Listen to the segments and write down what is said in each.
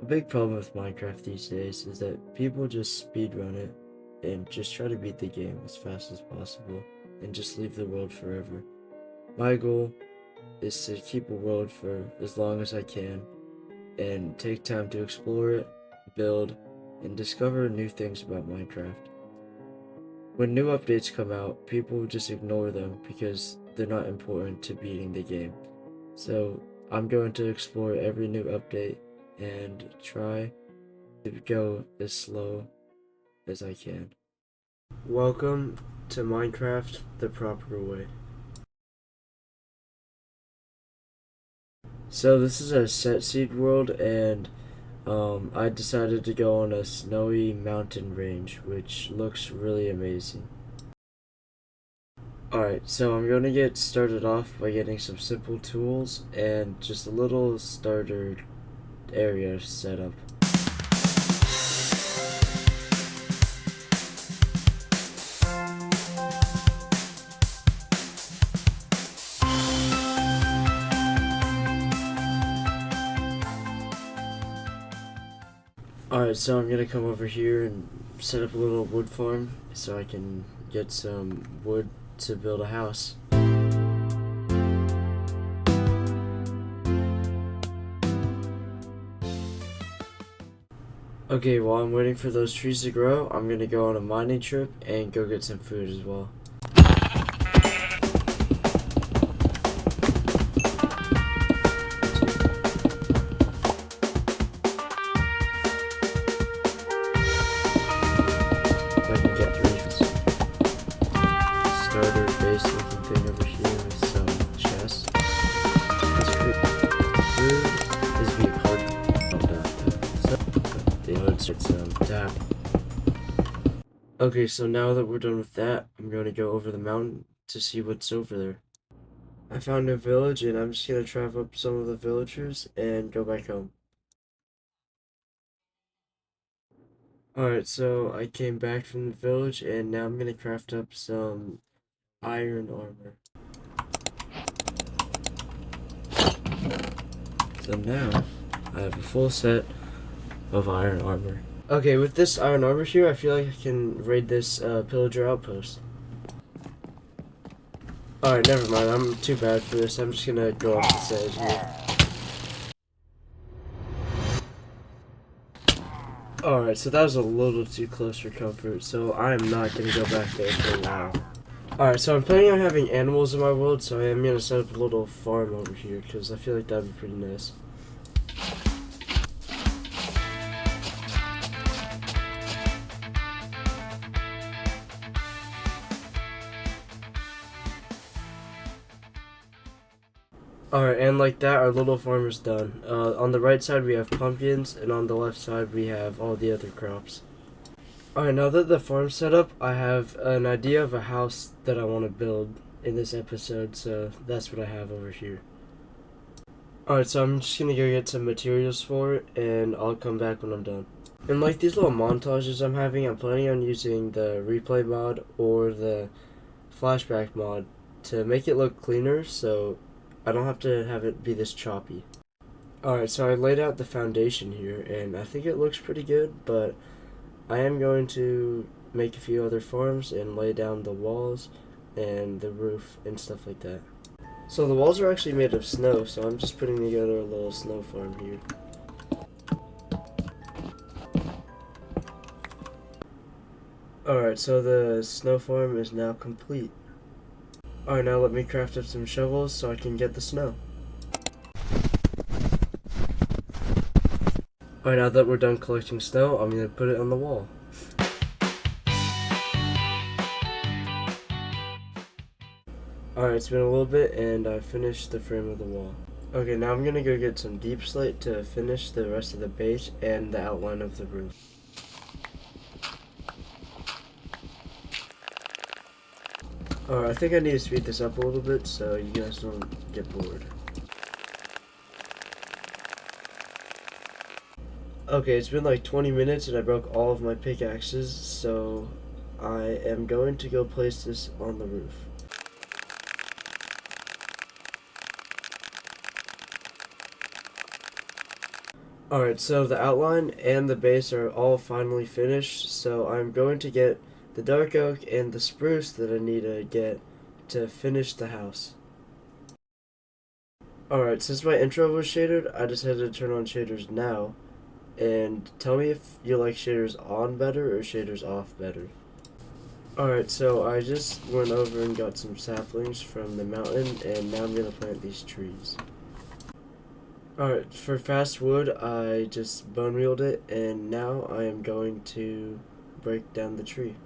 A big problem with Minecraft these days is that people just speedrun it and just try to beat the game as fast as possible and just leave the world forever. My goal is to keep a world for as long as I can and take time to explore it, build, and discover new things about Minecraft. When new updates come out, people just ignore them because they're not important to beating the game. So I'm going to explore every new update and try to go as slow as I can. Welcome to Minecraft the proper way. So this is a set seed world, and I decided to go on a snowy mountain range, which looks really amazing. Alright, so I'm going to get started off by getting some simple tools and just a little starter area set up. Alright, so I'm gonna come over here and set up a little wood farm so I can get some wood to build a house. Okay, while I'm waiting for those trees to grow, I'm gonna go on a mining trip and go get some food as well. If I can get three starter base looking thing over here with some chests. That's great. Food is be hard to so the other starts tap. Okay, so now that we're done with that, I'm going to go over the mountain to see what's over there. I found a village and I'm just going to trap up some of the villagers and go back home. Alright, so I came back from the village and now I'm going to craft up some iron armor. So now I have a full set of iron armor. Okay, with this iron armor here, I feel like I can raid this pillager outpost. Alright, never mind. I'm too bad for this. I'm just gonna go off this edge here. Alright, so that was a little too close for comfort, so I am not gonna go back there for a while. Alright, so I'm planning on having animals in my world, so I am gonna set up a little farm over here, because I feel like that'd be pretty nice. Alright, and like that, our little farm is done. On the right side we have pumpkins, and on the left side we have all the other crops. Alright, now that the farm's set up, I have an idea of a house that I want to build in this episode, so that's what I have over here. Alright, so I'm just gonna go get some materials for it, and I'll come back when I'm done. And like these little montages I'm having, I'm planning on using the replay mod or the flashback mod to make it look cleaner, so I don't have to have it be this choppy. Alright, so I laid out the foundation here, and I think it looks pretty good, but I am going to make a few other farms and lay down the walls and the roof and stuff like that. So the walls are actually made of snow, so I'm just putting together a little snow farm here. Alright, so the snow farm is now complete. Alright, now let me craft up some shovels so I can get the snow. Alright, now that we're done collecting snow, I'm gonna put it on the wall. Alright, it's been a little bit and I finished the frame of the wall. Okay, now I'm gonna go get some deep slate to finish the rest of the base and the outline of the roof. Alright, I think I need to speed this up a little bit so you guys don't get bored. Okay, it's been like 20 minutes and I broke all of my pickaxes, so I am going to go place this on the roof. Alright, so the outline and the base are all finally finished, so I'm going to get the dark oak and the spruce that I need to get to finish the house. Alright, since my intro was shaded, I decided to turn on shaders now, and tell me if you like shaders on better or shaders off better. Alright, so I just went over and got some saplings from the mountain, and now I'm going to plant these trees. Alright, for fast wood, I just bone mealed it, and now I am going to break down the tree.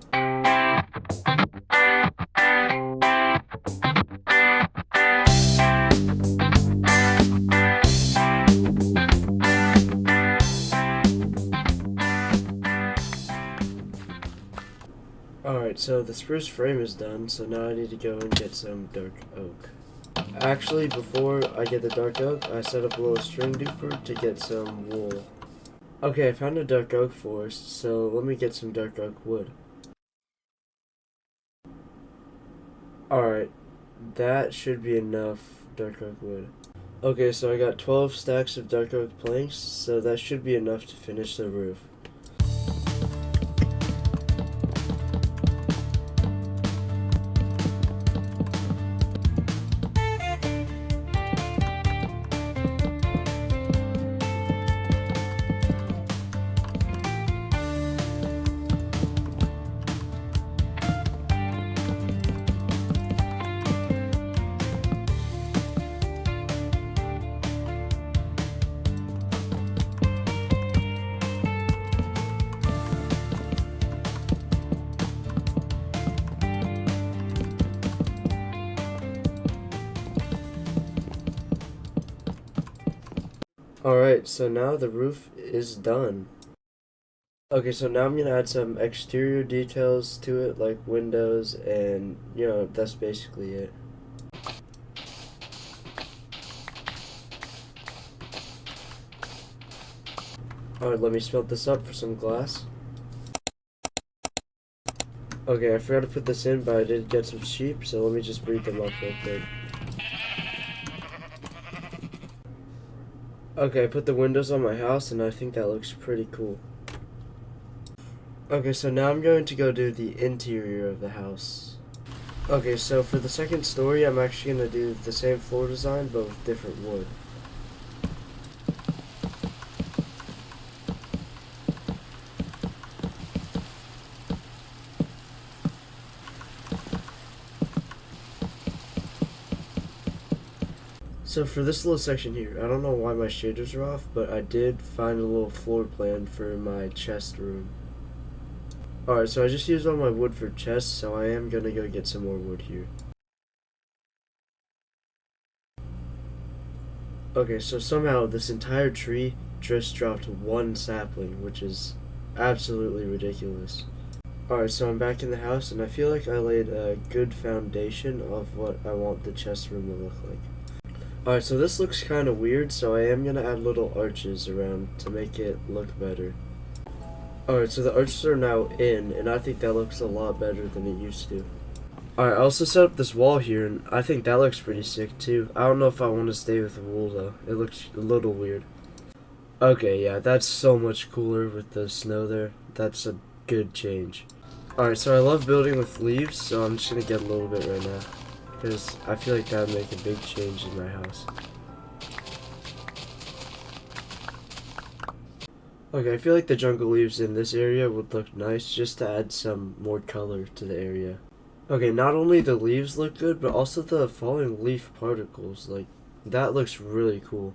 Alright, so the spruce frame is done, so now I need to go and get some dark oak. Actually, before I get the dark oak, I set up a little string duper to get some wool. Okay, I found a dark oak forest, so let me get some dark oak wood. Alright, that should be enough dark oak wood. Okay, so I got 12 stacks of dark oak planks, so that should be enough to finish the roof. Alright, so now the roof is done. Okay, so now I'm gonna add some exterior details to it, like windows, and, that's basically it. Alright, let me smelt this up for some glass. Okay, I forgot to put this in, but I did get some sheep, so let me just breed them up real quick. Okay, I put the windows on my house, and I think that looks pretty cool. Okay, so now I'm going to go do the interior of the house. Okay, so for the second story, I'm actually going to do the same floor design, but with different wood. So for this little section here, I don't know why my shaders are off, but I did find a little floor plan for my chest room. Alright, so I just used all my wood for chests, so I am gonna go get some more wood here. Okay, so somehow this entire tree just dropped one sapling, which is absolutely ridiculous. Alright, so I'm back in the house, and I feel like I laid a good foundation of what I want the chest room to look like. Alright, so this looks kind of weird, so I am going to add little arches around to make it look better. Alright, so the arches are now in, and I think that looks a lot better than it used to. Alright, I also set up this wall here, and I think that looks pretty sick too. I don't know if I want to stay with the wool though. It looks a little weird. Okay, yeah, that's so much cooler with the snow there. That's a good change. Alright, so I love building with leaves, so I'm just going to get a little bit right now, because I feel like that would make a big change in my house. Okay, I feel like the jungle leaves in this area would look nice just to add some more color to the area. Okay, not only the leaves look good, but also the falling leaf particles. Like, that looks really cool.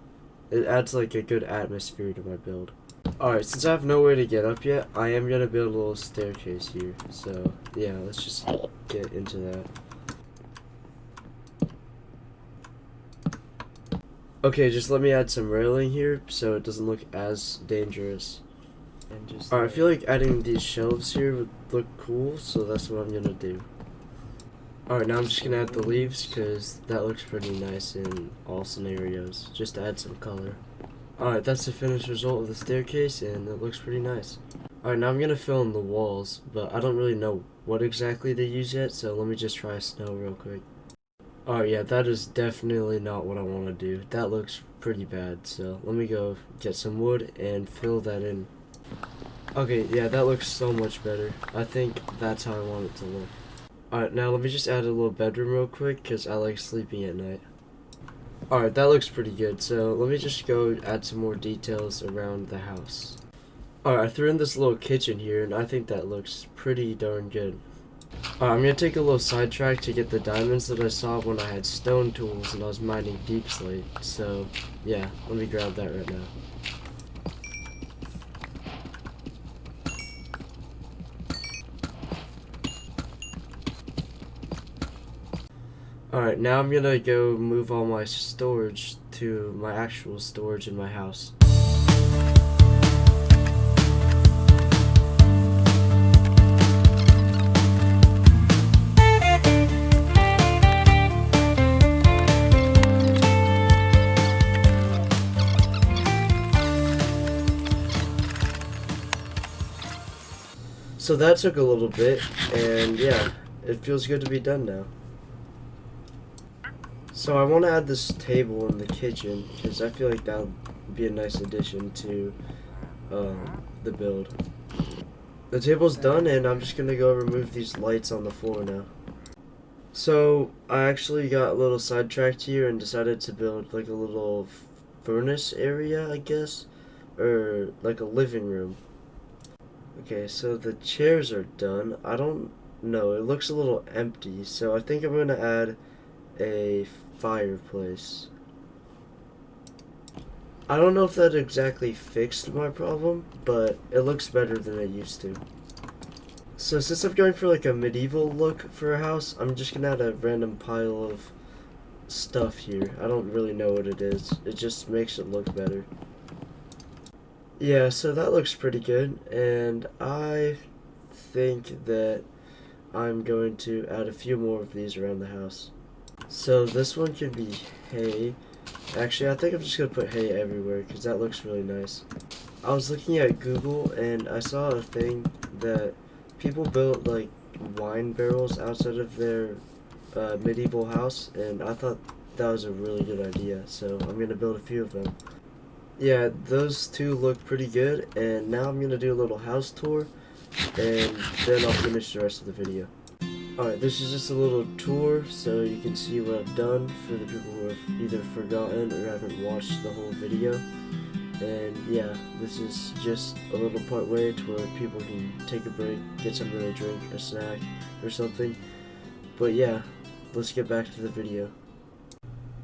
It adds like a good atmosphere to my build. Alright, since I have nowhere to get up yet, I am gonna build a little staircase here. So, yeah, let's just get into that. Okay, just let me add some railing here so it doesn't look as dangerous. Alright, I feel like adding these shelves here would look cool, so that's what I'm gonna do. Alright, now I'm just gonna add the leaves because that looks pretty nice in all scenarios, just to add some color. Alright, that's the finished result of the staircase, and it looks pretty nice. Alright, now I'm gonna fill in the walls, but I don't really know what exactly to use yet, so let me just try snow real quick. Oh yeah, that is definitely not what I want to do. That looks pretty bad, so let me go get some wood and fill that in. Okay, yeah, that looks so much better. I think that's how I want it to look. Alright, now let me just add a little bedroom real quick, because I like sleeping at night. Alright, that looks pretty good, so let me just go add some more details around the house. Alright, I threw in this little kitchen here, and I think that looks pretty darn good. Alright, I'm gonna take a little sidetrack to get the diamonds that I saw when I had stone tools and I was mining deep slate. So, yeah, let me grab that right now. Alright, now I'm gonna go move all my storage to my actual storage in my house. So that took a little bit, and yeah, it feels good to be done now. So I want to add this table in the kitchen, because I feel like that would be a nice addition to the build. The table's done, and I'm just going to go remove these lights on the floor now. So I actually got a little sidetracked here and decided to build like a little furnace area, I guess, or like a living room. Okay, so the chairs are done. I don't know, it looks a little empty, so I think I'm gonna add a fireplace. I don't know if that exactly fixed my problem, but it looks better than it used to. So since I'm going for like a medieval look for a house, I'm just gonna add a random pile of stuff here. I don't really know what it is. It just makes it look better. Yeah, so that looks pretty good, and I think that I'm going to add a few more of these around the house. So this one can be hay. Actually, I think I'm just going to put hay everywhere, because that looks really nice. I was looking at Google, and I saw a thing that people built, like, wine barrels outside of their medieval house, and I thought that was a really good idea, so I'm going to build a few of them. Yeah, those two look pretty good, and now I'm gonna do a little house tour, and then I'll finish the rest of the video. Alright, this is just a little tour, so you can see what I've done for the people who have either forgotten or haven't watched the whole video. And yeah, this is just a little part way to where people can take a break, get something to drink, a snack, or something. But yeah, let's get back to the video.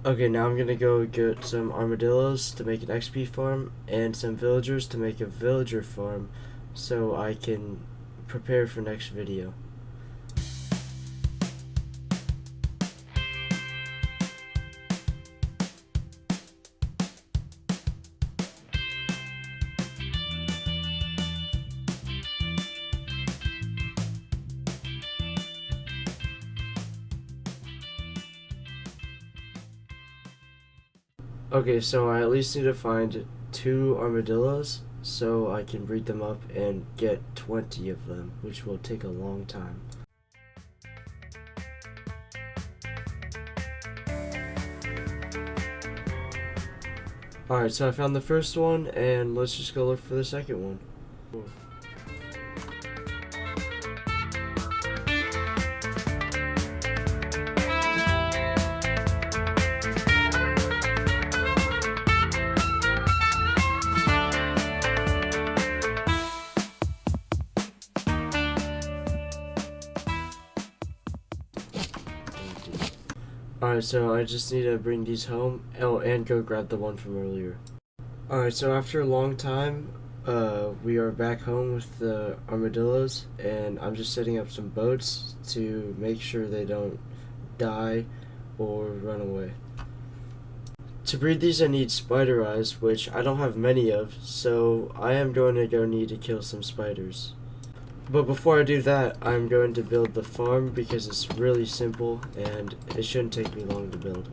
Okay, now I'm gonna go get some armadillos to make an XP farm and some villagers to make a villager farm so I can prepare for next video. Okay, so I at least need to find 2 armadillos so I can breed them up and get 20 of them, which will take a long time. Alright, so I found the first one, and let's just go look for the second one. Alright, so I just need to bring these home. Oh, and go grab the one from earlier. Alright, so after a long time, we are back home with the armadillos, and I'm just setting up some boats to make sure they don't die or run away. To breed these I need spider eyes, which I don't have many of, so I am going to go need to kill some spiders. But before I do that, I'm going to build the farm because it's really simple and it shouldn't take me long to build.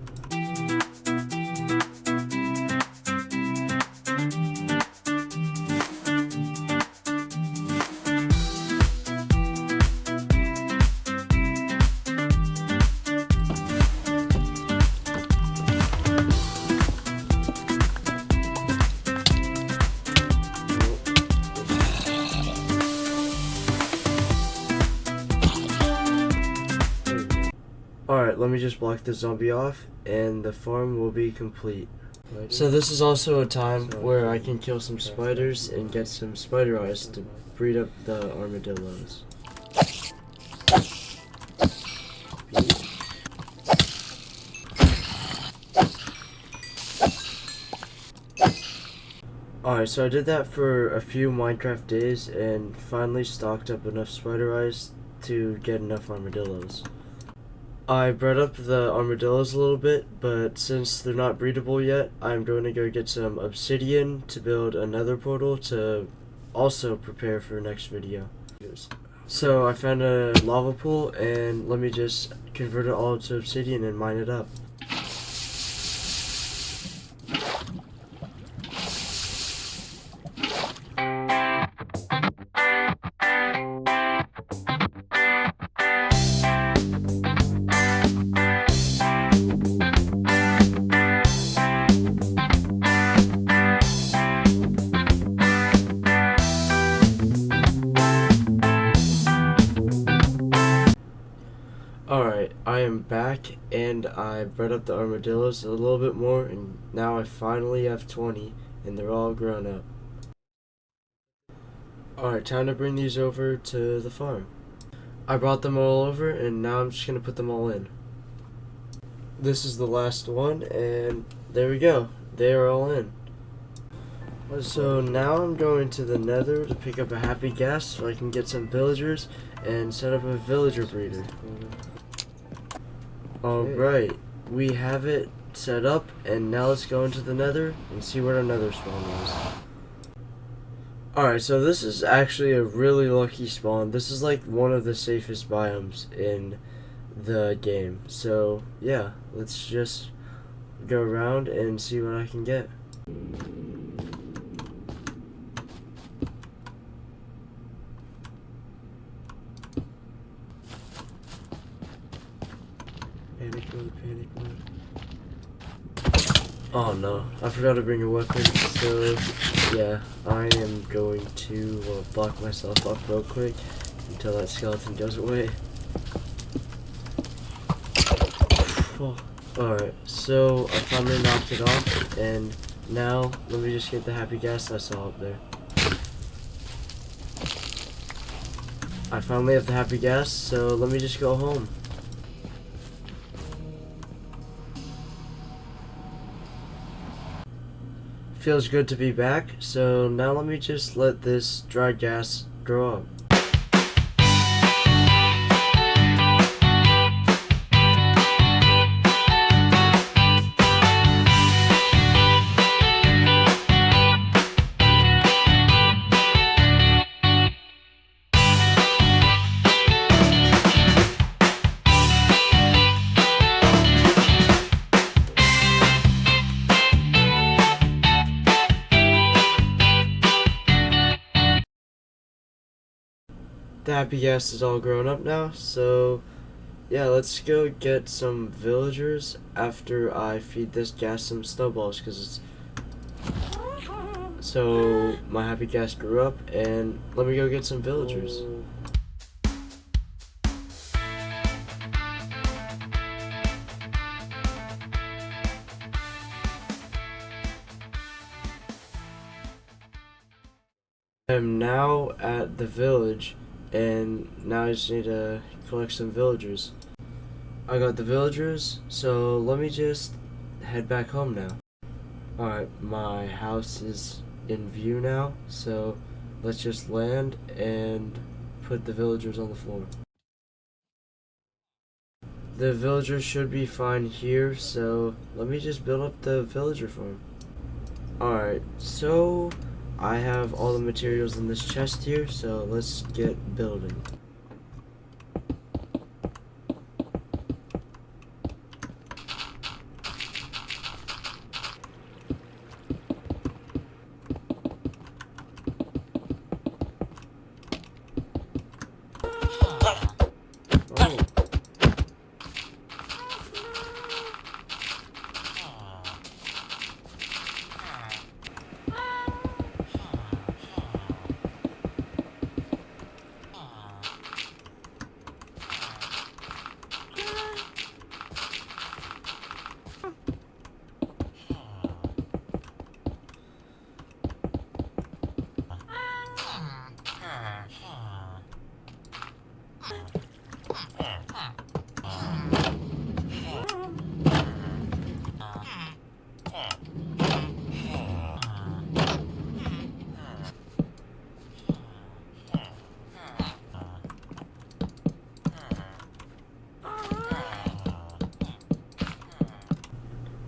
Alright, let me just block the zombie off, and the farm will be complete. So this is also a time where I can kill some spiders and get some spider eyes to breed up the armadillos. Alright, so I did that for a few Minecraft days and finally stocked up enough spider eyes to get enough armadillos. I bred up the armadillos a little bit, but since they're not breedable yet, I'm going to go get some obsidian to build another portal to also prepare for next video. So I found a lava pool, and let me just convert it all to obsidian and mine it up. Alright, I am back and I bred up the armadillos a little bit more, and now I finally have 20 and they're all grown up. Alright, time to bring these over to the farm. I brought them all over and now I'm just going to put them all in. This is the last one and there we go. They are all in. So now I'm going to the nether to pick up a happy gas so I can get some villagers and set up a villager breeder. Alright, we have it set up, and now let's go into the nether and see what our nether spawn is. Alright, so this is actually a really lucky spawn. This is like one of the safest biomes in the game. So yeah, let's just go around and see what I can get. Panic mode. Oh no, I forgot to bring a weapon, so yeah, I am going to block myself up real quick until that skeleton goes away. Alright, so I finally knocked it off, and now let me just get the happy gas I saw up there. I finally have the happy gas, so let me just go home. Feels good to be back, so now let me just let this dry gas grow up. The happy gas is all grown up now, so yeah, let's go get some villagers after I feed this gas some snowballs, because so my happy gas grew up, and let me go get some villagers. I am now at the village, and now I just need to collect some villagers. I got the villagers, so let me just head back home now. Alright, my house is in view now, so let's just land and put the villagers on the floor. The villagers should be fine here, so let me just build up the villager farm. Alright, so I have all the materials in this chest here, so let's get building.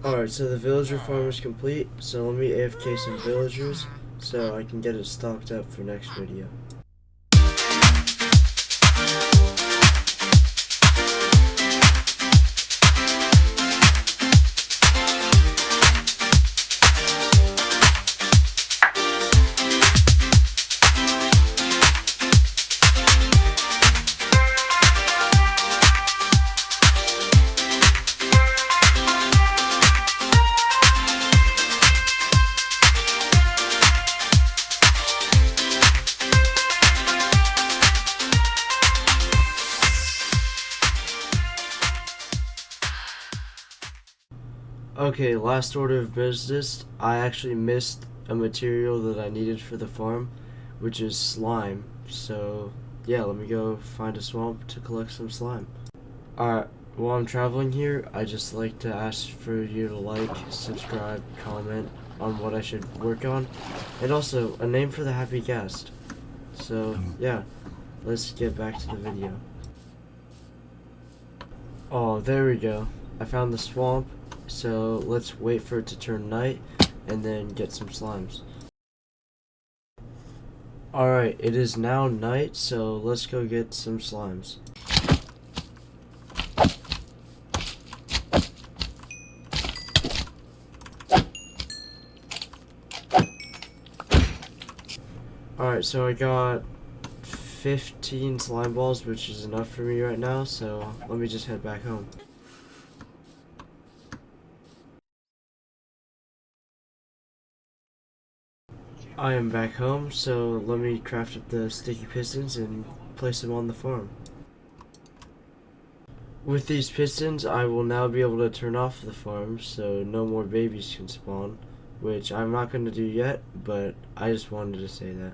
Alright, so the villager farm is complete, so let me AFK some villagers so I can get it stocked up for next video. Okay, last order of business. I actually missed a material that I needed for the farm, which is slime. So, yeah, let me go find a swamp to collect some slime. Alright, while I'm traveling here, I just like to ask for you to like, subscribe, comment on what I should work on, and also a name for the happy guest. So, yeah, let's get back to the video. Oh, there we go. I found the swamp. So let's wait for it to turn night and then get some slimes. Alright, it is now night, so let's go get some slimes. Alright, so I got 15 slime balls, which is enough for me right now, so let me just head back home. I am back home, so let me craft up the sticky pistons and place them on the farm. With these pistons, I will now be able to turn off the farm so no more babies can spawn, which I'm not going to do yet, but I just wanted to say that.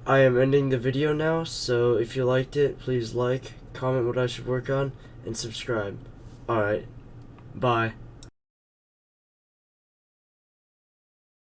I am ending the video now, so if you liked it, please like, comment what I should work on, and subscribe. Alright, bye.